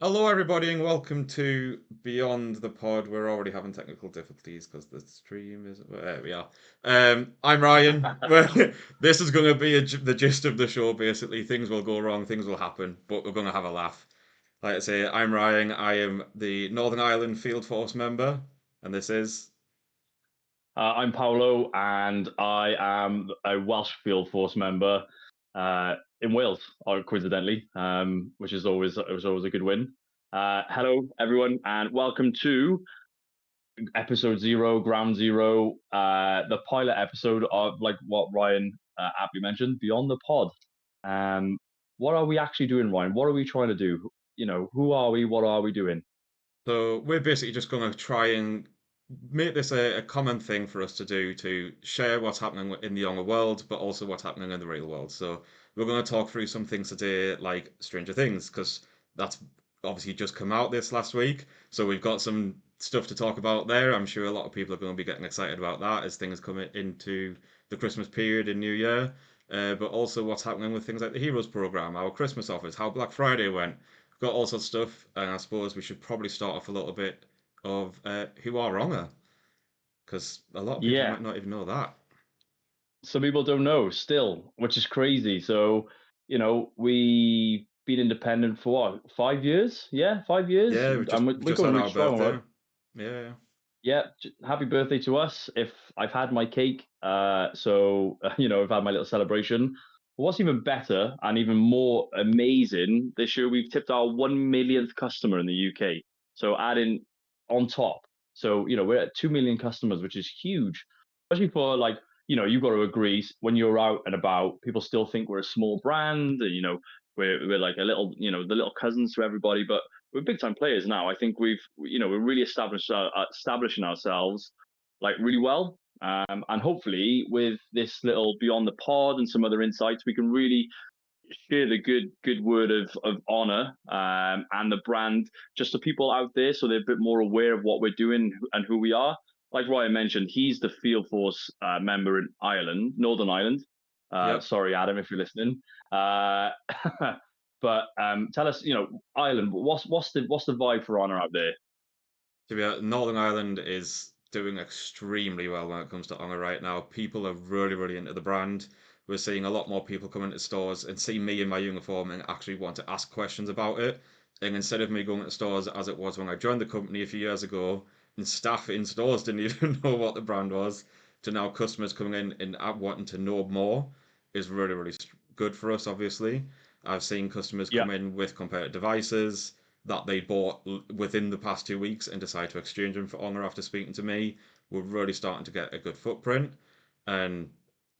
Hello, everybody, and welcome to Beyond the Pod. We're already having technical difficulties because the stream is. Well, there we are. I'm Ryan. This is going to be the gist of the show. Basically, things will go wrong, things will happen, but we're going to have a laugh. Like I say, I'm Ryan. I am the Northern Ireland Field Force member, and this is. I'm Paolo, and I am a Welsh Field Force member in Wales, coincidentally, which is always a good win. Hello, everyone, and welcome to episode zero, ground zero, the pilot episode of like what Ryan aptly mentioned, Beyond the Pod. Um, what are we actually doing, Ryan? What are we trying to do? Who are we? What are we doing? So we're basically just going to try and make this a common thing for us to do to share what's happening in the younger world, but also what's happening in the real world. So we're going to talk through some things today, like Stranger Things, because that's obviously just come out this last week. So we've got some stuff to talk about there. I'm sure a lot of people are going to be getting excited about that as things come into the Christmas period and New Year. But also what's happening with things like the Heroes program, our Christmas offers, how Black Friday went, got all sorts of stuff, and I suppose we should probably start off a little bit of who are wronger, because a lot of people Yeah, might not even know that. some people don't know still, which is crazy. So, we've been independent for what, 5 years? Yeah, 5 years, Yeah, and we we're just going had really our strong. Right? birthday. Yeah, Yeah, happy birthday to us. If I've had my cake, I've had my little celebration. But what's even better and even more amazing, this year we've tipped our 1 millionth customer in the UK. So adding on top. So, we're at 2 million customers, which is huge, especially for like, you've got to agree when you're out and about, people still think we're a small brand and, we're like a little, the little cousins to everybody. But we're big time players now. I think we're really establishing ourselves like really well. And hopefully with this little beyond the pod and some other insights, we can really share the good word of honor and the brand just to people out there, so they're a bit more aware of what we're doing and who we are. Like Ryan mentioned, he's the field force member in Ireland, Northern Ireland. yep. Sorry, Adam, if you're listening. Uh, but tell us, Ireland. What's the vibe for honor out there? To be honest, Northern Ireland is doing extremely well when it comes to Honor right now. People are really, really into the brand. We're seeing a lot more people come into stores and see me in my uniform and actually want to ask questions about it. And instead of me going to stores as it was when I joined the company a few years ago, and staff in stores didn't even know what the brand was, to now customers coming in and wanting to know more is really, really good for us, obviously. I've seen customers Yeah, come in with competitive devices that they bought within the past 2 weeks and decide to exchange them for Honor after speaking to me. We're really starting to get a good footprint, and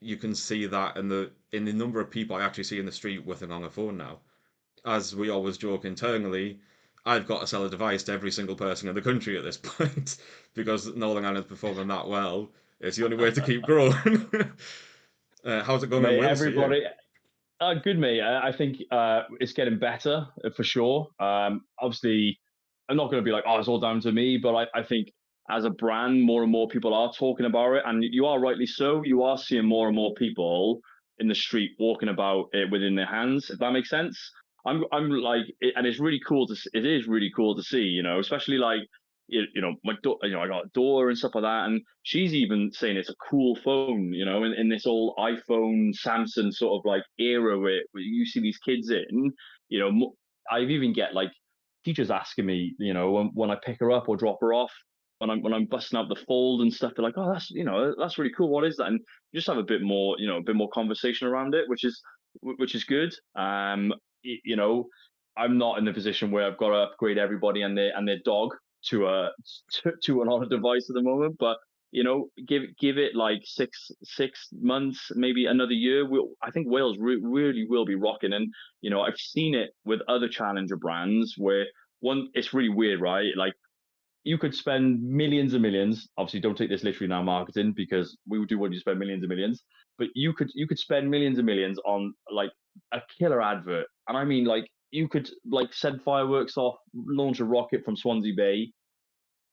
you can see that in the number of people I actually see in the street with an Honor phone now. As we always joke internally, I've got to sell a device to every single person in the country at this point because Northern Ireland's performing that well. It's the only way to keep growing. How's it going in mate. Wales for you? Everybody, good, mate. I think it's getting better for sure. Obviously, I'm not going to be like, oh, it's all down to me, but I think as a brand, more and more people are talking about it, and you are rightly so. You are seeing more and more people in the street walking about it within their hands. If that makes sense. I'm like, and it's really cool it is really cool to see, especially like, my I got a daughter and stuff like that, and she's even saying it's a cool phone, in this old iPhone, Samsung sort of like era where you see these kids in, you know, I've even get like teachers asking me, when I pick her up or drop her off, when I'm busting out the fold and stuff, they're like, oh, that's really cool. What is that? And you just have a bit more, a bit more conversation around it, which is good. You know, I'm not in the position where I've got to upgrade everybody and their dog to a to an honor device at the moment, but give it like 6 months, maybe another year. I think Wales really will be rocking, and I've seen it with other challenger brands where it's really weird, right? Like you could spend millions and millions. Obviously, don't take this literally now, marketing, because we would do when you spend millions and millions. But you could spend millions and millions on like a killer advert, and I mean like you could like send fireworks off, launch a rocket from Swansea Bay,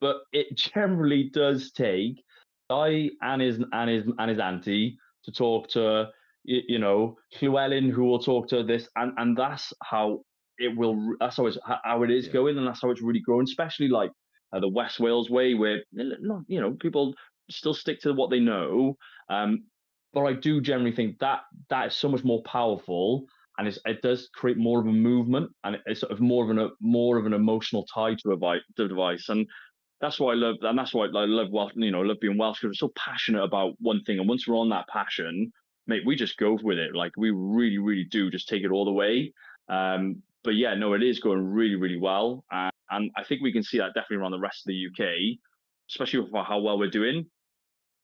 but it generally does take Guy and his auntie to talk to Llewellyn, who will talk to this, and that's how. it will. That's how how it is Yeah. going, and that's how it's really growing. Especially like the West Wales way, where not people still stick to what they know. Um, but I do generally think that that is so much more powerful, and it does create more of a movement, and it's sort of more of an emotional tie to to a device, and that's why I love, and that's why I love Welsh. Love being Welsh because we're so passionate about one thing, and once we're on that passion, mate, we just go with it. Like we really, really do just take it all the way. But yeah, no, it is going really, really well, and I think we can see that definitely around the rest of the UK, especially with how well we're doing,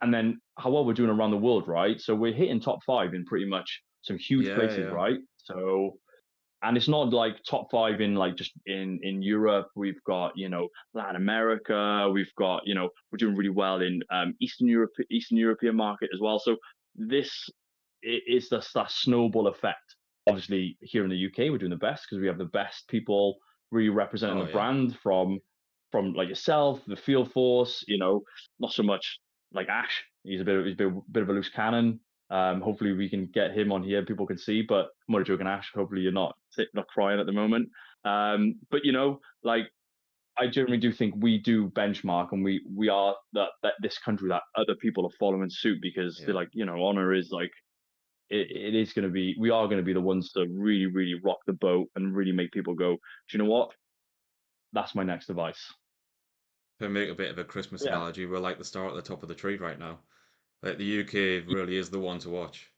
and then how well we're doing around the world, right? So we're hitting top five in pretty much some huge Yeah, places, yeah. right? So and it's not like top five in like just in Europe. We've got Latin America. We've got we're doing really well in Eastern European market as well. So this is that snowball effect. Obviously, here in the UK, we're doing the best because we have the best people really representing Oh the yeah. brand from like yourself, the field force. Not so much like Ash. He's a bit of a loose cannon. Hopefully we can get him on here. People can see, but I'm only joking, Ash. Hopefully you're not crying at the moment. But like I generally do think we do benchmark, and we are that this country that other people are following suit because they're Yeah. like, honor is like it is going to be. We are going to be the ones to really, really rock the boat and really make people go. Do you know what? That's my next device. To make a bit of a Christmas Yeah. analogy, we're like the star at the top of the tree right now. Like the UK really is the one to watch.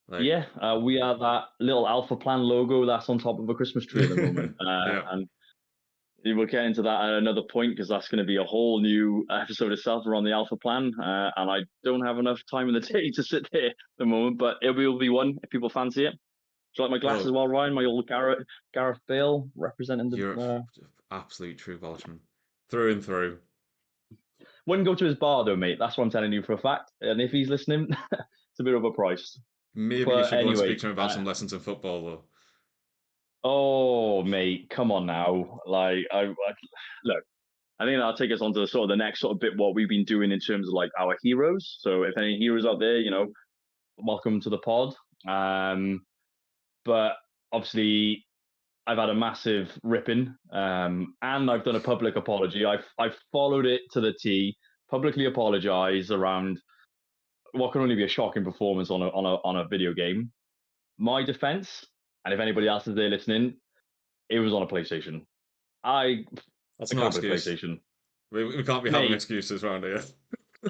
Like, Yeah, we are that little Alpha Plan logo that's on top of a Christmas tree at the moment, yeah. and we'll get into that at another point because that's going to be a whole new episode itself around the Alpha Plan, and I don't have enough time in the day to sit there at the moment, but it'll be one if people fancy it. Do you like my glasses, Well, well, Ryan? My old Gareth Bale representing you're the. absolute true Welshman through and through. Wouldn't go to his bar though, mate. That's what I'm telling you for a fact. And if he's listening, it's a bit of a price. Maybe you But should go and speak anyway, to him about some lessons in football, though. oh mate, come on now. Like I look, I think that'll take us on to sort of the next sort of bit what we've been doing in terms of like our heroes. So if any heroes out there, welcome to the pod. But obviously I've had a massive ripping, and I've done a public apology. I've followed it to the T, publicly apologized around what can only be a shocking performance on a video game. My defense, and if anybody else is there listening, it was on a PlayStation. I That's I no can't play excuse. PlayStation, We can't be having mate. excuses around here.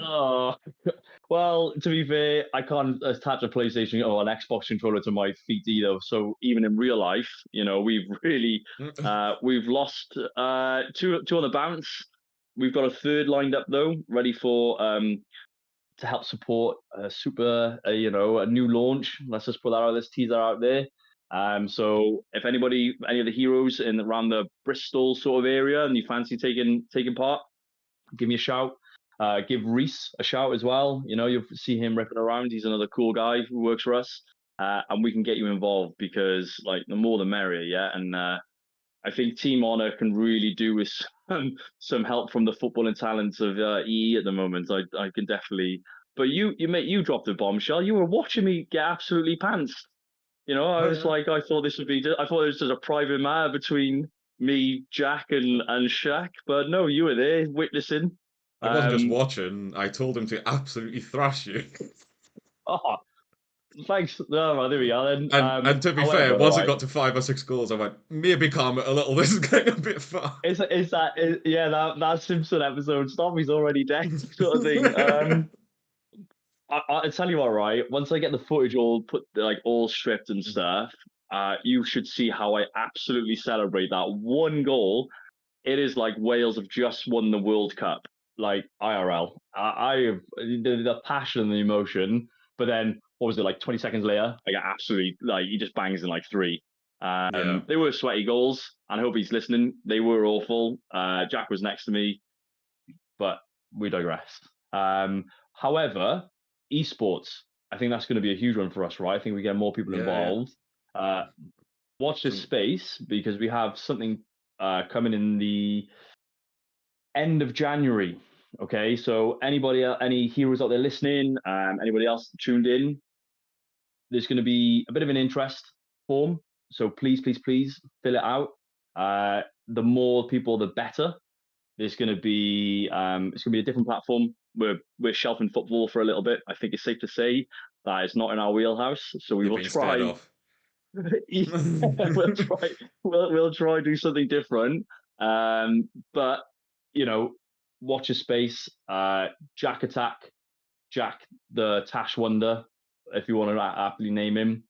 Oh, well, to be fair, I can't attach a PlayStation or an Xbox controller to my feet either. So even in real life, we've really we've lost two on the bounce. We've got a third lined up though, ready for to help support a super, a new launch. Let's just put that out. Let's tease that out there. So if any of the heroes in around the Bristol sort of area, and you fancy taking part, give me a shout. Give Reese a shout as well. You'll see him ripping around. He's another cool guy who works for us, and we can get you involved because like the more the merrier, yeah. And I think Team Honor can really do with some help from the footballing talents of EE at the moment. I can definitely. But you dropped a bombshell. You were watching me get absolutely pantsed. I Oh was yeah. like, I thought this would be. I thought it was just a private matter between me, Jack, and Shaq. But no, you were there witnessing. I wasn't just Um, watching. I told him to absolutely thrash you. oh, thanks. No, well, there we are then. And to be fair, However, once it right, got to 5 or 6 goals, I went, maybe calm it a little. This is getting a bit far. yeah, that Simpson episode. Stop, he's already dead, sort of thing. I tell you what, right? Once I get the footage all put like all stripped and stuff, you should see how I absolutely celebrate that one goal. It is like Wales have just won the World Cup, like IRL. I have the passion and the emotion, but then what was it like? 20 seconds later, I got absolutely like he just bangs in like three. Yeah. They were sweaty goals, and I hope he's listening. They were awful. Jack was next to me, but we digress. However, esports, I think that's going to be a huge one for us, right? I think we get more people Yeah, yeah. involved. Uh, watch this Some, space because we have something coming in the end of January. Okay, so any heroes out there listening, anybody else tuned in, there's going to be a bit of an interest form. So please, please, please fill it out. The more people, the better. There's going to be it's going to be a different platform. We're shelving football for a little bit. I think it's safe to say that it's not in our wheelhouse. So we You're will being scared try. off. Yeah, we'll try. We'll try do something different. But you know, watch your space. Jack Attack, Jack the Tash Wonder, if you want to aptly name him.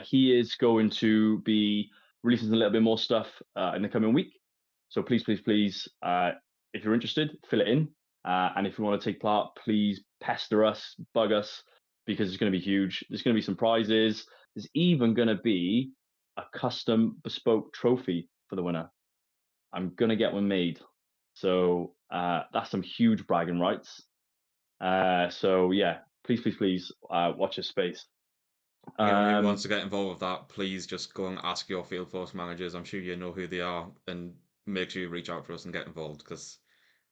He is going to be releasing a little bit more stuff in the coming week. So please, please, please, if you're interested, fill it in. And if you want to take part, please pester us, bug us, because it's going to be huge. There's going to be some prizes. There's even going to be a custom bespoke trophy for the winner. I'm going to get one made. So that's some huge bragging rights. So yeah, please, please, please watch this space. Anyone who wants Um, to get involved with that, please just go and ask your field force managers. I'm sure you know who they are, and make sure you reach out to us and get involved because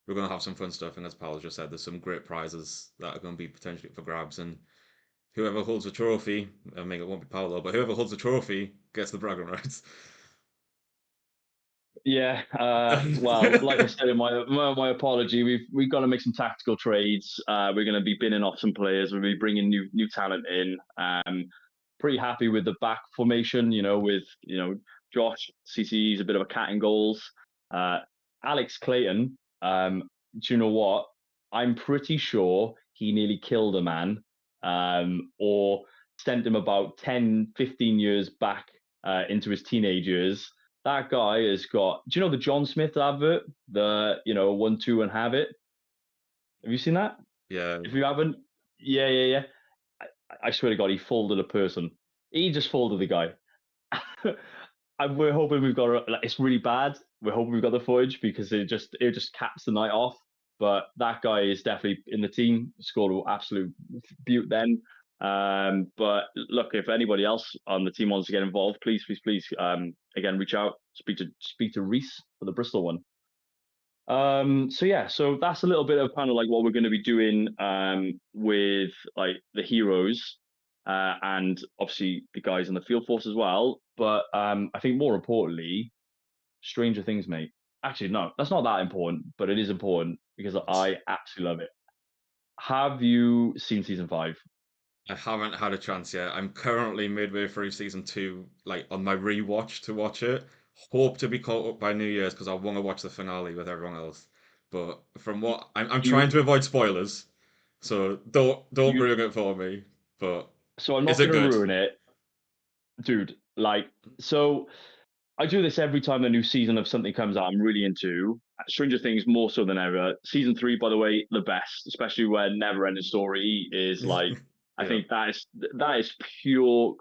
we're going to have some fun stuff. And as Paolo just said, there's some great prizes that are going to be potentially up for grabs. And whoever holds the trophy, I mean, it won't be Paolo, but whoever holds the trophy gets the bragging rights. Yeah, well, like I said in my apology, we've got to make some tactical trades. We're going to be binning off some players. We'll be bringing new talent in. Pretty happy with the back formation. With Josh CCE is a bit of a cat and goals. Uh, Alex Clayton. Do you know what? I'm pretty sure he nearly killed a man, or sent him about 10, 15 years back into his teenage years. That guy has got. Do you know the John Smith advert? The 1, 2, and have it. Have you seen that? Yeah, If you haven't, yeah, yeah, yeah. I swear to God, he folded a person. He just folded the guy. And we're hoping we've got. Like, it's really bad. We're hoping we've got the footage because it just caps the night off. But that guy is definitely in the team. Scored an absolute beaut then. But look, if anybody else on the team wants to get involved, please, please, please, again, reach out. Speak to Reese for the Bristol one. So yeah, so that's a little bit of kind of like what we're going to be doing with like the heroes, and obviously the guys in the field force as well. But I think more importantly, Stranger Things, mate. Actually, no, that's not that important, but it is important because I absolutely love it. Have you seen season 5? I haven't had a chance yet. I'm currently midway through season two, like on my rewatch to watch it. Hope to be caught up by New Year's because I want to watch the finale with everyone else. But from You, what I'm trying you, to avoid spoilers, so don't you ruin it for me. But so I'm is not it going to good? ruin it, dude. Like, so I do this every time a new season of something comes out I'm really into. Stranger Things more so than ever. Season 3, by the way, the best, especially when Never Ending Story is like. I Yeah, think that is pure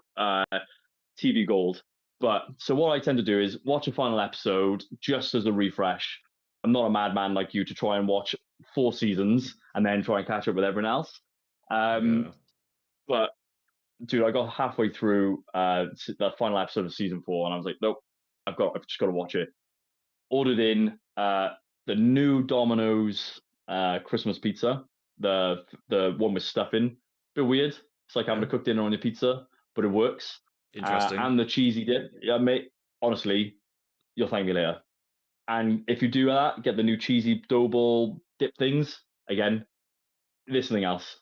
TV gold. But so what I tend to do is watch a final episode just as a refresh. I'm not a madman like you to try and watch 4 seasons and then try and catch up with everyone else. Um, yeah, but dude, I got halfway through the final episode of season 4, and I was like, nope, I've just got to watch it. Ordered in the new Domino's Christmas pizza, the one with stuffing. Bit weird. It's like having yeah. a cooked dinner on your pizza, but it works. Interesting. And the cheesy dip, yeah, mate. Honestly, you'll thank me later. And if you do that, get the new cheesy dough ball dip things. Again, there's something else.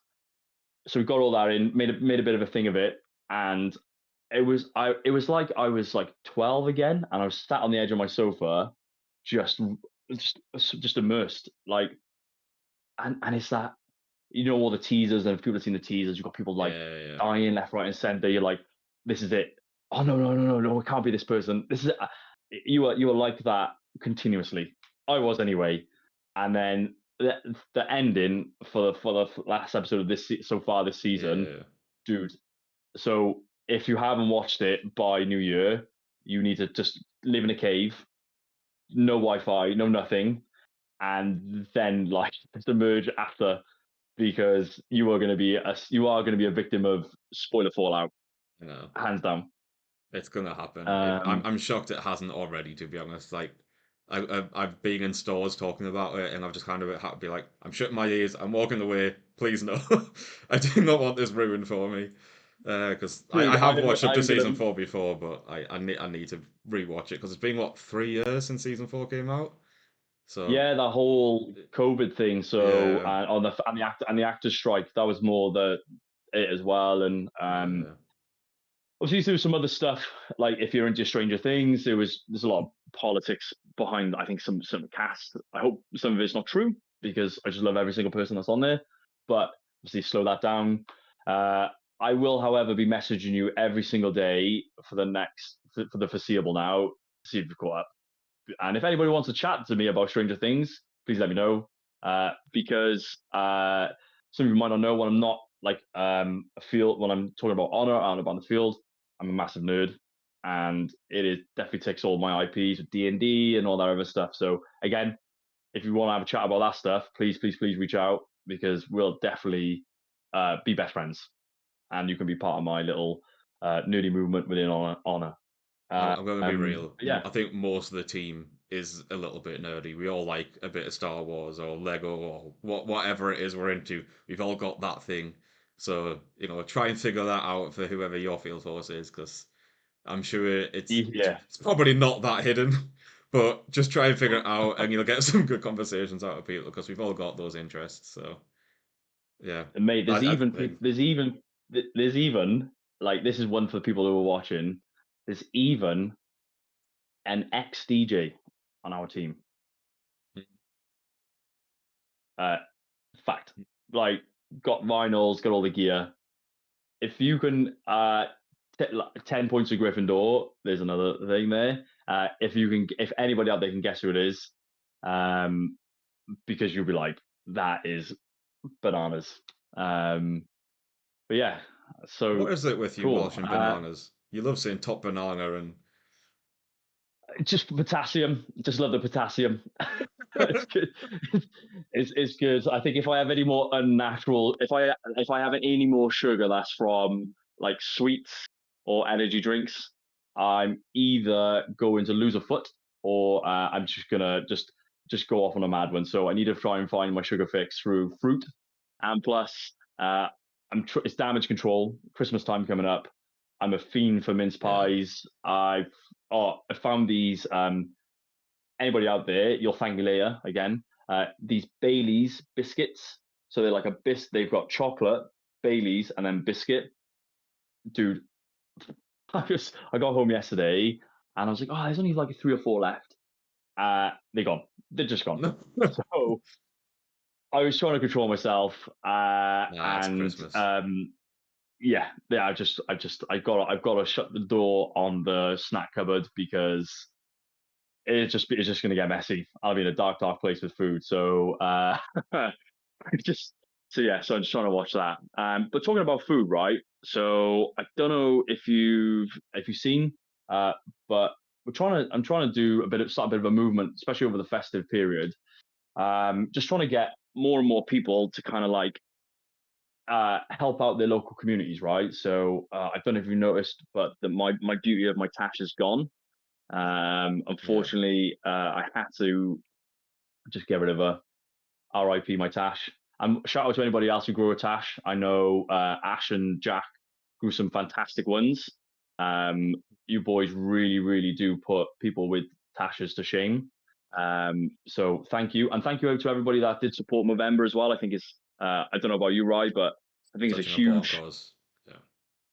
So we got all that in, made a bit of a thing of it, and it was like I was like 12 again, and I was sat on the edge of my sofa, just just immersed, like, and it's that, all the teasers, and if people have seen the teasers, you've got people like Yeah, yeah, dying left, right, and center. You're like, this is it. Oh no, no, no, no, no! It can't be this person. This is it. You were like that continuously. I was anyway, and then the ending for the last episode of so far this yeah, season, yeah. dude. So if you haven't watched it by New Year, you need to just live in a cave, no Wi-Fi, no nothing, and then like just emerge after, because you are going to be a victim of spoiler fallout, You know, hands down. it's gonna happen. I'm Um, I'm shocked it hasn't already, to be honest. Like, I've been in stores talking about it, and I've just kind of had to be like, I'm shutting my ears, I'm walking away. Please no, I do not want this ruined for me. Because Dude, I have watched up to I'm season gonna. 4 before, but I need to rewatch it because it's been what 3 years since season 4 came out. So Yeah, that whole COVID thing. So yeah, on the and the actors strike, that was more the it as well. And yeah, obviously there was some other stuff. Like if you're into Stranger Things, there's a lot of politics behind. I think some cast. I hope some of it's not true because I just love every single person that's on there. But obviously slow that down. Uh, I will, however, be messaging you every single day for for the foreseeable now. See if you've caught up. And if anybody wants to chat to me about Stranger Things, please let me know. Because some of you might not know when I'm not like a field when I'm talking about honor out about the field, I'm a massive nerd, and it is definitely ticks all my IPs with D&D and all that other stuff. So again, if you want to have a chat about that stuff, please reach out because we'll definitely be best friends, and you can be part of my little nerdy movement within honor. I'm going to be real. Yeah, I think most of the team is a little bit nerdy. We all like a bit of Star Wars or Lego or whatever it is we're into. We've all got that thing. So, try and figure that out for whoever your field force is, because I'm sure yeah. it's probably not that hidden. But just try and figure it out, and you'll get some good conversations out of people because we've all got those interests. So, yeah, And mate, I think there's even like this is one for the people who are watching. There's even an ex DJ on our team. Uh, fact, like got vinyls, got all the gear. If you can, 10 points to Gryffindor. There's another thing there. If anybody out there can guess who it is, um, because you'll be like, that is bananas. But yeah, what so is it with you cool. Welsh and bananas? You love saying top banana and Just potassium. Just love the potassium. It's good. It's good. I think if I have any more unnatural, if I have any more sugar that's from like sweets or energy drinks, I'm either going to lose a foot or I'm just gonna just go off on a mad one. So I need to try and find my sugar fix through fruit, and plus, it's damage control. Christmas time coming up. I'm a fiend for mince yeah, pies. I found these. Anybody out there, you'll thank me later again. These Bailey's biscuits. So they're like a They've got chocolate, Bailey's, and then biscuit. Dude, I got home yesterday and I was like, oh, there's only like 3 or 4 left. They're gone. They're just gone. no, So I was trying to control myself, nah, it's and Christmas. yeah. I've got to shut the door on the snack cupboard because it's just going to get messy. I'll be in a dark place with food. So just so I'm just trying to watch that. But talking about food, right? So I don't know if you've seen, uh, but I'm trying to do start a bit of a movement, especially over the festive period. Just trying to get more and more people to kind of like help out their local communities, right? So I don't know if you noticed, but my duty of my tash is gone. Yeah, Unfortunately, I had to just get rid of her. RIP my tash. And shout out to anybody else who grew a tash. I know Ash and Jack grew some fantastic ones. Um, you boys really do put people with tashes to shame. So thank you, and thank you to everybody that did support Movember as well. I think it's I don't know about you, Rye, but I think it's such a an important huge cause. Yeah,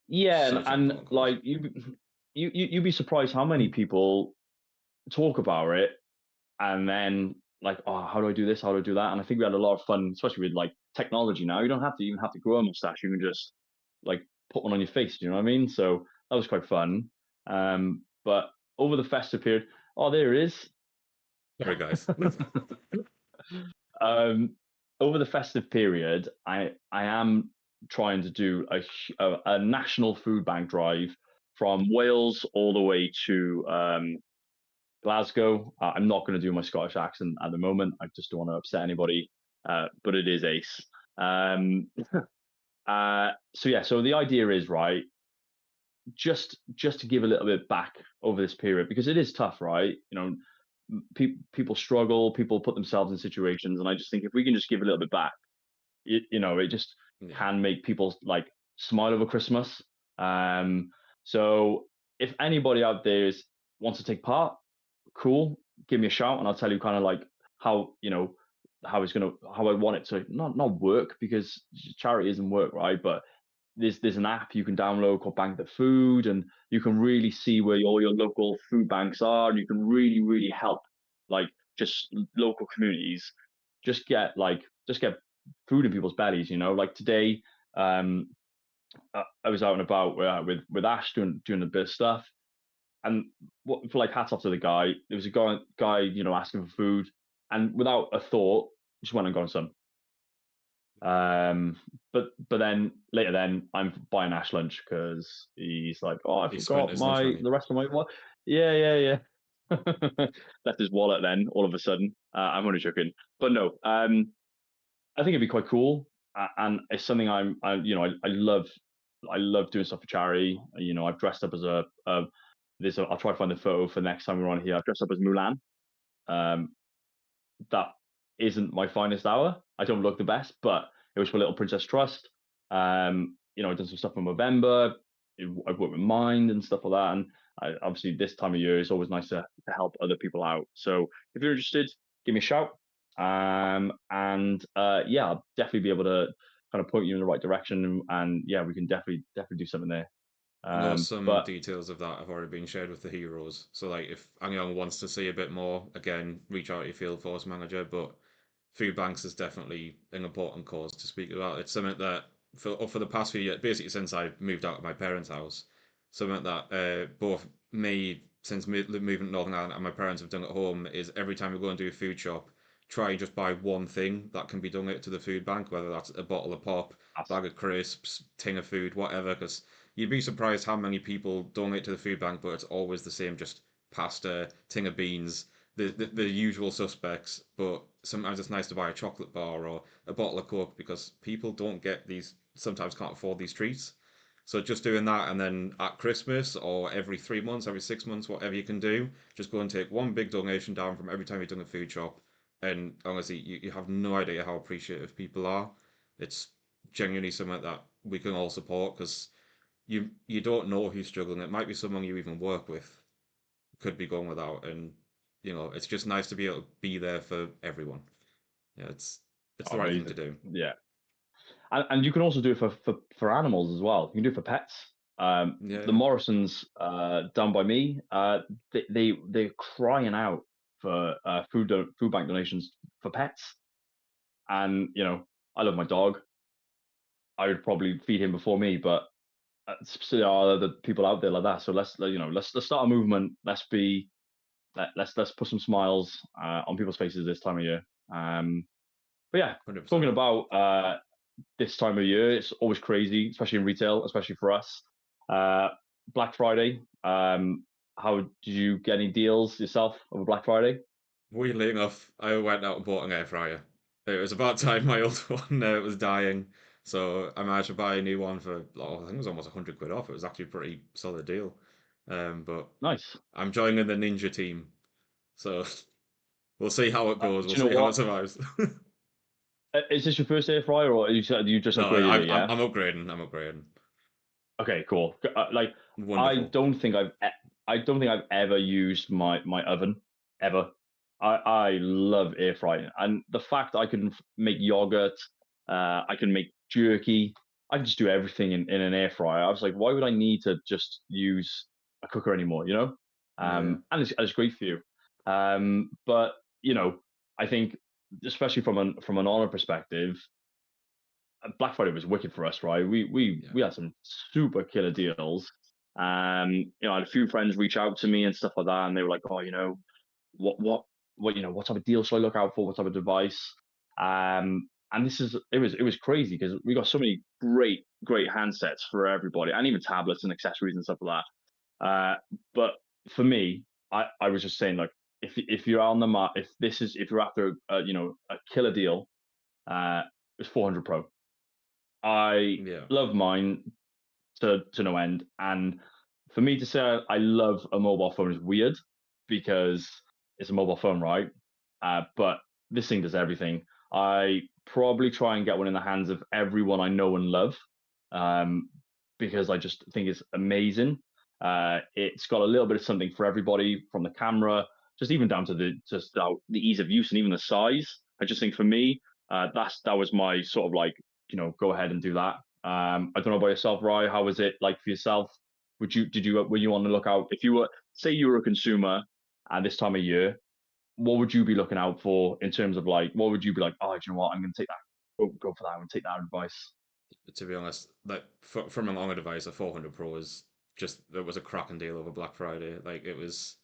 yeah, such an and important cause. like you'd be surprised how many people talk about it and then like, oh, how do I do this? How do I do that? And I think we had a lot of fun, especially with like technology now. You don't have to even have to grow a mustache. You can just like put one on your face. Do you know what I mean? So that was quite fun. But over the festive period, oh, there it is. Sorry, guys. um, over the festive period, I am trying to do a national food bank drive from Wales all the way to Glasgow. I'm not going to do my Scottish accent at the moment. I just don't want to upset anybody, but it is ace. Um, so yeah, so the idea is right, just to give a little bit back over this period because it is tough, right? You know, people struggle, people put themselves in situations, and I just think if we can just give a little bit back, it just Yeah, can make people like smile over Christmas. Um, so if anybody out there wants to take part, cool, give me a shout and I'll tell you kind of like how, how I want it to not work, because charity isn't work, right? But there's an app you can download called Bank the Food, and you can really see where all your local food banks are, and you can really help like just local communities just get food in people's bellies. Like today, um, I was out and about with Ash doing a bit of stuff, and for like hats off to the guy. There was a guy asking for food, and without a thought, just went and got some. But then later, then I'm buying Ash lunch because he's like, "Oh, I He spent forgot his lunch money. the rest of my what?" Yeah, yeah, yeah. Left his wallet. Then all of a sudden, I'm only joking, but no. I think it'd be quite cool, and it's something I love doing stuff for charity. I've dressed up as I'll try to find the photo for next time we're on here. I've dressed up as Mulan. Um, that isn't my finest hour. I don't look the best, but it was for Little Princess Trust. I've done some stuff in November. I've worked with Mind and stuff like that. And obviously, this time of year, it's always nice to help other people out. So if you're interested, give me a shout. And yeah, I'll definitely be able to kind of point you in the right direction. And yeah, we can definitely do something there. I know some But details of that have already been shared with the heroes. So, like, if anyone wants to see a bit more, again, reach out to your field force manager. But food banks is definitely an important cause to speak about. It's something that for the past few years, basically since I moved out of my parents' house, something that both me since moving to Northern Ireland and my parents have done at home is every time we go and do a food shop, try and just buy one thing that can be donated to the food bank, whether that's a bottle of pop, that's bag of crisps, tin of food, whatever. Because you'd be surprised how many people donate to the food bank, but it's always the same, just pasta, tin of beans, the usual suspects. But sometimes it's nice to buy a chocolate bar or a bottle of Coke because people don't get these, sometimes can't afford these treats. So just doing that, and then at Christmas or every 3 months, every 6 months, whatever you can do, just go and take one big donation down from every time you've done a food shop. And honestly, you have no idea how appreciative people are. It's genuinely something that we can all support because you don't know who's struggling. It might be someone you even work with could be going without, and it's just nice to be able to be there for everyone. Yeah, it's the right thing to amazing. do. Yeah. And you can also do it for animals as well. You can do it for pets. Yeah, The yeah, Morrisons down by me, they're crying out for food bank donations for pets. And I love my dog. I would probably feed him before me, but there are the people out there like that. So let's start a movement. Let's put some smiles on people's faces this time of year. But yeah, 100%. talking about this time of year. It's always crazy, especially in retail, especially for us. Uh, Black Friday. How did you get any deals yourself over Black Friday? Weirdly enough, I went out and bought an air fryer. It was about time my old one was dying, so I managed to buy a new one for, I think it was almost 100 quid off. It was actually a pretty solid deal. But Nice. I'm joining the ninja team, so we'll see how it goes. We'll Do you know see how it what? survives. Is this your first air fryer, or you just No, upgraded I'm, it? I'm Yeah. I'm upgrading. I'm upgrading. Okay, cool. Like, I Wonderful. don't think I've e- I don't think I've ever used my oven ever. I love air frying, and the fact I can make yogurt, I can make jerky, I can just do everything in an air fryer. I was like, why would I need to just use a cooker anymore? Yeah, And it's great for you. But I think, especially from an honor perspective, Black Friday was wicked for us, right? We we yeah. we had some super killer deals. I had a few friends reach out to me and stuff like that, and they were like, "Oh, what type of deal should I look out for? What type of device?" And it was crazy because we got so many great handsets for everybody, and even tablets and accessories and stuff like that. But for me, I was just saying, like, if you're on the if you're after a killer deal, it's 400 Pro. I Yeah, love mine to no end. And for me to say I love a mobile phone is weird because it's a mobile phone, right? But this thing does everything. I probably try and get one in the hands of everyone I know and love. Um, because I just think it's amazing. It's got a little bit of something for everybody, from the camera, just even down to the ease of use and even the size. I just think for me, that was my sort of like, go ahead and do that. I don't know about yourself, Rye. How was it like for yourself? Were you on the lookout, if you were, say you were a consumer at this time of year? What would you be looking out for in terms of like, what would you be like? Oh, do you know what? I'm going to take that. Go for that. I'm going to take that advice. To be honest, like from a longer device, a 400 Pro is just it was a cracking deal over Black Friday. Like it was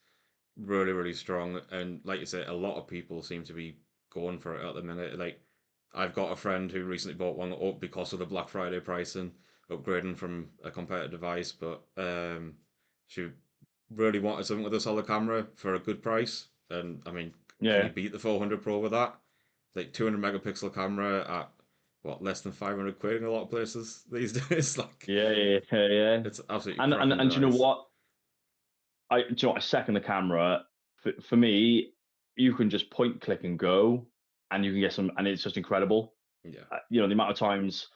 really really strong, and like you say, a lot of people seem to be going for it at the minute. Like I've got a friend who recently bought one up because of the Black Friday pricing, upgrading from a competitor device, but she really wanted something with a solid camera for a good price. And I mean, can you Yeah, beat the 400 Pro with that? Like 200 megapixel camera at what, less than 500 quid in a lot of places these days. Like yeah, yeah, yeah, yeah. it's absolutely And cracking and do you know device. what? I second the camera. For me, you can just point, click, and go, and you can get some, and it's just incredible. Yeah, The amount of times,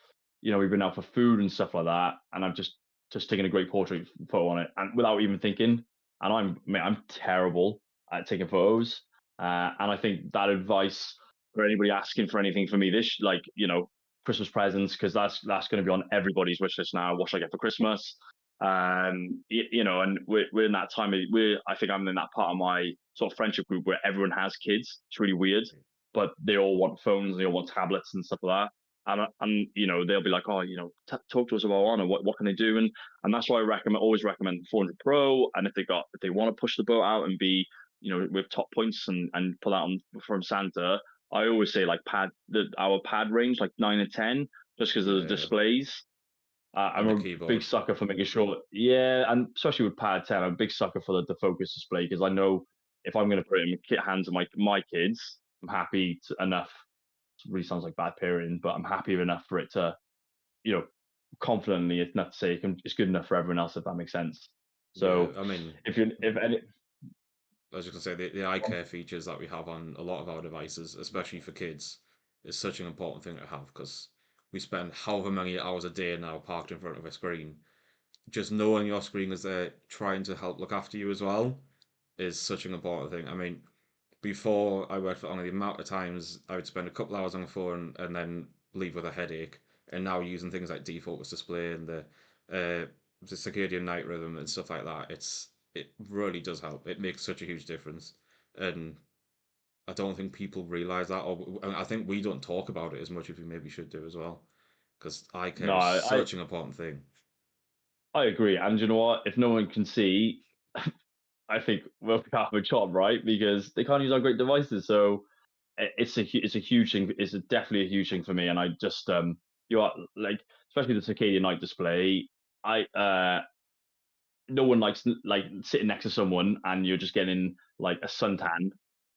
we've been out for food and stuff like that, and I've just taken a great portrait photo on it, and without even thinking. And I'm terrible at taking photos, and I think that advice for anybody asking for anything for me, this, like, Christmas presents, because that's going to be on everybody's wish list now. What should I get for Christmas? And we're in that time. I think I'm in that part of my sort of friendship group where everyone has kids. It's really weird, but they all want phones, they all want tablets and stuff like that. And they'll be like, oh, talk to us about Honor. What can they do? And that's why always recommend 400 Pro. And if they want to push the boat out and be, with top points and pull out from Santa, I always say like our pad range, like 9 and 10, just because of the yeah, displays. I'm and the a big keyboard. sucker for making sure, yeah, and especially with Pad 10, I'm a big sucker for the focus display, because I know if I'm going to put it in the hands of my kids, I'm happy enough. It really sounds like bad parenting, but I'm happy enough for it to, you know, confidently, it's not to say it's good enough for everyone else, if that makes sense. Yeah, So I mean, if any, I was just gonna say the eye care features that we have on a lot of our devices, especially for kids, is such an important thing to have because we spend however many hours a day now parked in front of a screen. Just knowing your screen is there trying to help look after you as well is such an important thing. I mean, before I worked for only the amount of times I would spend a couple hours on the phone and then leave with a headache, and now using things like defocus display and the circadian night rhythm and stuff like that, it really does help. It makes such a huge difference, and I don't think people realize that, or I think we don't talk about it as much as we maybe should do as well, because eye no, care is such an important thing. I agree. And you know what? If no one can see, I think we'll be half a job, right? Because they can't use our great devices. So it's a huge thing. Definitely a huge thing for me. And I just you are like, especially the circadian night display. I No one likes like sitting next to someone and you're just getting like a suntan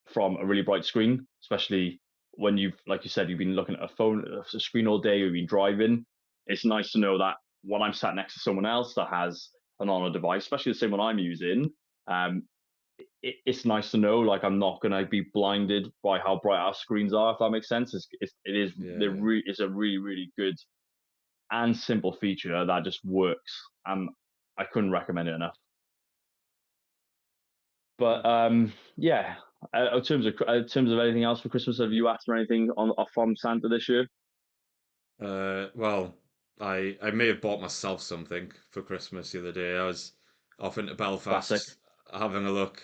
from a really bright screen, especially when like you said, you've been looking at a screen all day, you've been driving. It's nice to know that when I'm sat next to someone else that has an Honor device, especially the same one I'm using, um, it's nice to know like I'm not going to be blinded by how bright our screens are. If that makes sense, it is Yeah. it's a really really good and simple feature that just works, and I couldn't recommend it enough. But yeah, in terms of anything else for Christmas, have you asked for anything from Santa this year? Well, I may have bought myself something for Christmas the other day. I was off into Classic. Belfast having a look.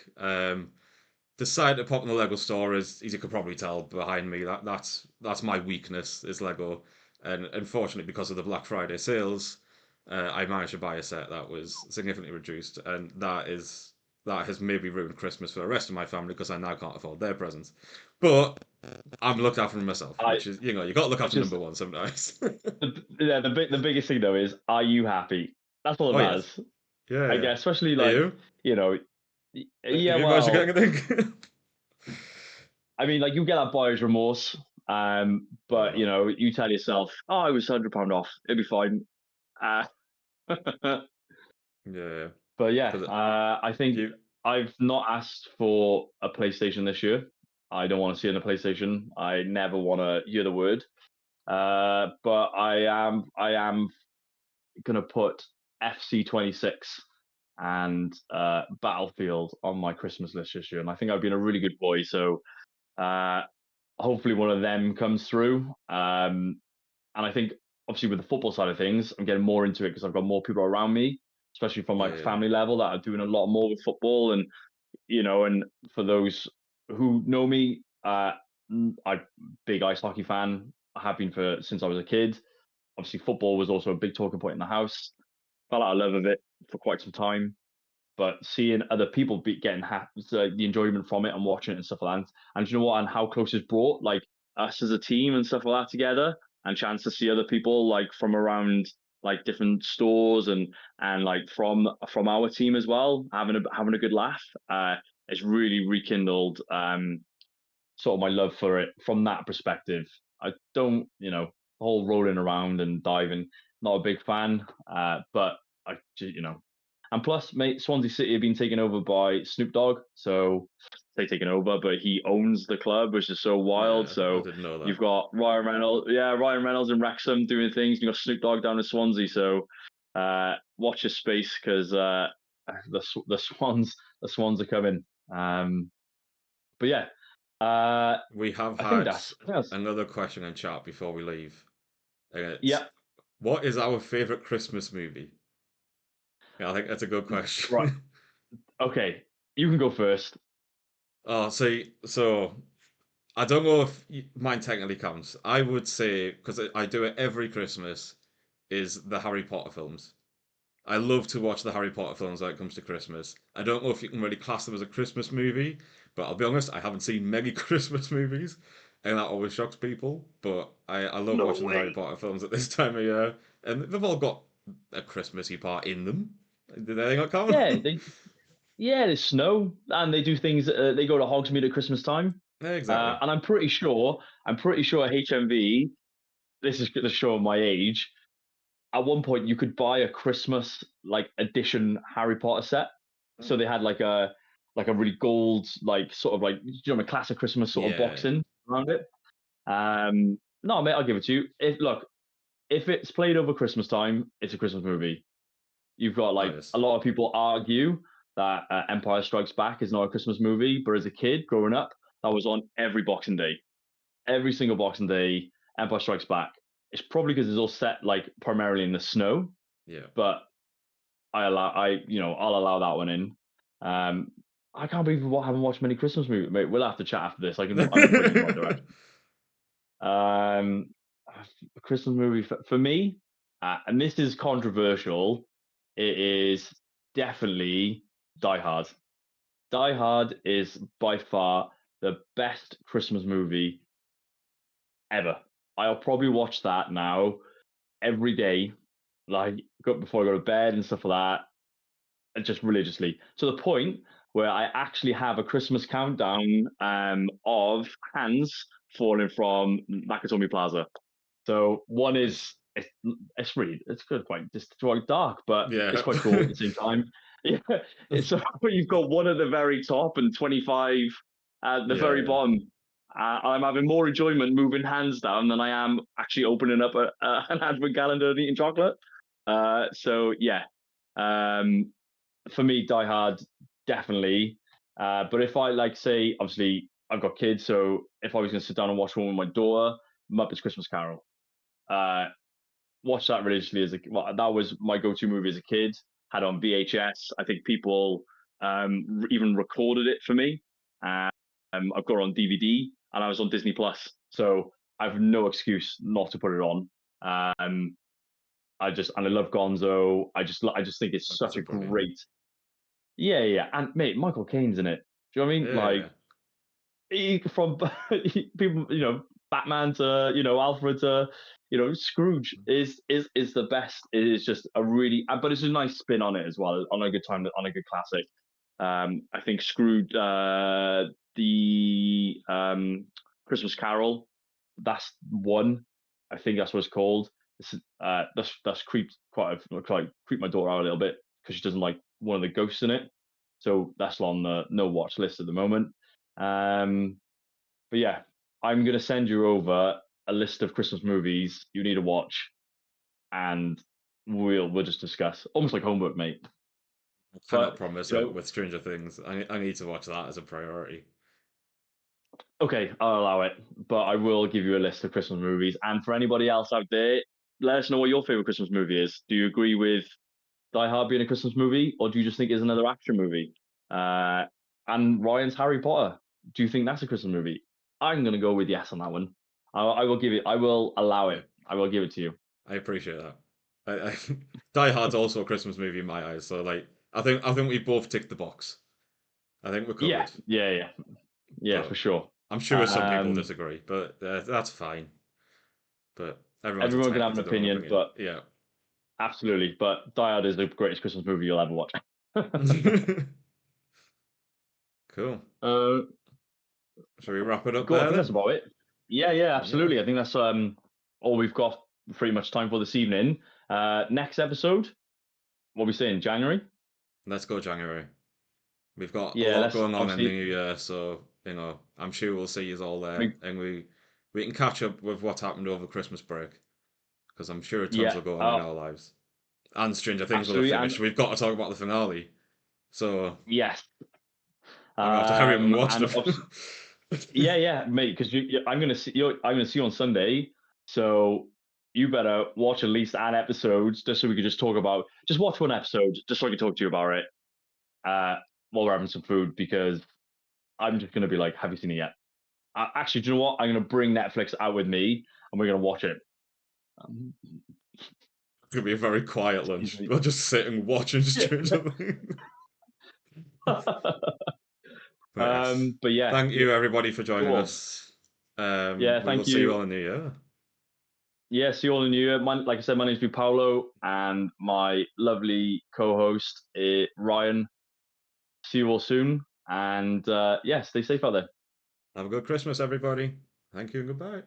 Decided to pop in the Lego store, as you could probably tell behind me. That's my weakness is Lego, and unfortunately because of the Black Friday sales, I managed to buy a set that was significantly reduced, and that has maybe ruined Christmas for the rest of my family because I now can't afford their presents. But I'm looked after myself, I which is you got to look which after is number one sometimes. the biggest thing though is, are you happy? That's all that Oh yes, matters. yeah, I yeah. guess, especially Are like, you? you know, Have yeah. you managed to get Well, anything? I mean, like, you get that buyer's remorse, but Oh, you tell yourself, oh, it was £100 off, it'll be fine. Uh, yeah, But yeah, because I think you I've not asked for a PlayStation this year. I don't want to see it in a PlayStation. I never want to hear the word. But I am gonna put FC 26 and Battlefield on my Christmas list this year, and I think I've been a really good boy. So uh, hopefully one of them comes through. And I think obviously with the football side of things, I'm getting more into it because I've got more people around me, especially from Yeah, like yeah, family level, that are doing a lot more with football. And and for those who know me, I'm big ice hockey fan. I have been for since I was a kid. Obviously, football was also a big talking point in the house. Fell out of love of it for quite some time, but seeing other people be getting the enjoyment from it and watching it and stuff like that, and you know what, and how close it's brought like us as a team and stuff like that together, and chance to see other people like from around like different stores and like from our team as well, having a good laugh. It's really rekindled sort of my love for it from that perspective. I don't, the whole rolling around and diving, not a big fan. But and plus, mate, Swansea City have been taken over by Snoop Dogg. So they taken over, but he owns the club, which is so wild. yeah. I So didn't know you've that. got Ryan Reynolds in Wrexham doing things. You've got Snoop Dogg down in Swansea. So watch your space because the Swans are coming. But yeah, uh, We have I think had that's another question in chat before we leave, and it's yeah, what is our favorite Christmas movie? Yeah, I think that's a good right. question. Okay, you can go first. Oh, see, so I don't know if mine technically counts. I would say because I do it every Christmas is the Harry Potter films. I love to watch the Harry Potter films when it comes to Christmas. I don't know if you can really class them as a Christmas movie, but I'll be honest, I haven't seen many Christmas movies, and that always shocks people. But I love No watching the Harry way. Potter films at this time of year, and they've all got a Christmassy part in them. Did they not count? Yeah, there's snow and they do things. They go to Hogsmeade at Christmas time, Yeah, exactly. and I'm pretty sure HMV. This is to show my age. At one point, you could buy a Christmas like edition Harry Potter set. So Oh. they had like a really gold like sort of like a classic Christmas sort of Yeah. boxing around it. No, mate, I'll give it to you. If it's played over Christmas time, it's a Christmas movie. You've got Oh like a yes. lot of people argue that Empire Strikes Back is not a Christmas movie, but as a kid growing up, that was on every Boxing Day, every single Boxing Day. Empire Strikes Back. It's probably because it's all set like primarily in the snow, Yeah. but I'll allow that one in. Um, I can't believe I haven't watched many Christmas movies. Mate, we'll have to chat after this. I can point you in the right direction. Um, a Christmas movie for me, and this is controversial. It is definitely Die Hard. Die Hard is by far the best Christmas movie ever. I'll probably watch that now every day, like before I go to bed and stuff like that, and just religiously to the point where I actually have a Christmas countdown of hands falling from Nakatomi Plaza. So one is Nice. it's good, quite dark, but it's Yeah. quite cool at the same time. Yeah, it's so you've got one at the very top and 25 at the very Yeah. bottom. I'm having more enjoyment moving hands down than I am actually opening up an advent calendar and eating chocolate. So yeah, um, for me, Die Hard definitely. But if I like say, obviously, I've got kids, so if I was going to sit down and watch one with my daughter, Muppets Christmas Carol. Uh, watched that religiously that was my go-to movie as a kid. Had on VHS. I think people even recorded it for me. I've got it on DVD, and I was on Disney Plus, so I have no excuse not to put it on. Um, I love Gonzo. I just think it's Muppets such are a brilliant. great. Yeah, yeah, and mate, Michael Caine's in it. Do you know what I mean? Yeah. Like from people, Batman to Alfred to Scrooge is the best. It is just a really, but it's a nice spin on it as well, on a good time, on a good classic. I think Scrooge, the Christmas Carol, that's one. I think that's what it's called. That's creeped creeped my daughter out a little bit because she doesn't like one of the ghosts in it. So that's on the no watch list at the moment. Um, but yeah, I'm gonna send you over a list of Christmas movies you need to watch, and we'll just discuss. Almost like homework, mate. I cannot But promise you it know, with Stranger Things. I need to watch that as a priority. okay, I'll allow it. But I will give you a list of Christmas movies. And for anybody else out there, let us know what your favorite Christmas movie is. Do you agree with Die Hard being a Christmas movie, or do you just think it's another action movie? Uh, and Ryan's Harry Potter. Do you think that's a Christmas movie? I'm gonna go with yes on that one. I will give it. I will allow it. Yeah, I will give it to you. I appreciate that. I Die Hard's also a Christmas movie in my eyes, so like I think we both ticked the box. I think we're Yeah, covered. yeah, yeah, yeah, for But sure. I'm sure some people Um, disagree, but that's fine. But everyone's Everyone can have entitled an to their own opinion, opinion. but Yeah. absolutely. But Die Hard is the greatest Christmas movie you'll ever watch. Cool. uh, Shall we wrap it up cool. I there think that's then? about it. Yeah, yeah, Yeah. absolutely. I think that's all we've got pretty much time for this evening. Next episode, what are we saying? January? Let's go January. We've got a Yeah, lot let's going on in the obviously new year, so I'm sure we'll see you all there, make, and we can catch up with what's happened over Christmas break, because I'm sure tons yeah, will go on in our lives. And Stranger Things will have absolutely. And finished. We've got to talk about the finale, so yes, I'm gonna have to hurry up and watch and them. yeah, yeah, mate, because I'm gonna see you. I'm gonna see you on Sunday, so you better watch at least an episode just so we could just talk about. Just watch one episode, just so I can talk to you about it while we're having some food. Because I'm just gonna be like, "Have you seen it yet?" Actually, do you know what? I'm gonna bring Netflix out with me, and we're gonna watch it. Um, It's gonna be a very quiet excuse lunch. me. We'll just sit and watch Yeah. Stranger Things. But yes, But yeah, thank you everybody for joining cool. us. Yeah, We will thank see you you. all in the new year. Yeah, see you all in the new year. Like I said, my name's Paolo, and my lovely co-host Ryan. See you all soon, and yeah, stay safe out there. Have a good Christmas, everybody. Thank you and goodbye.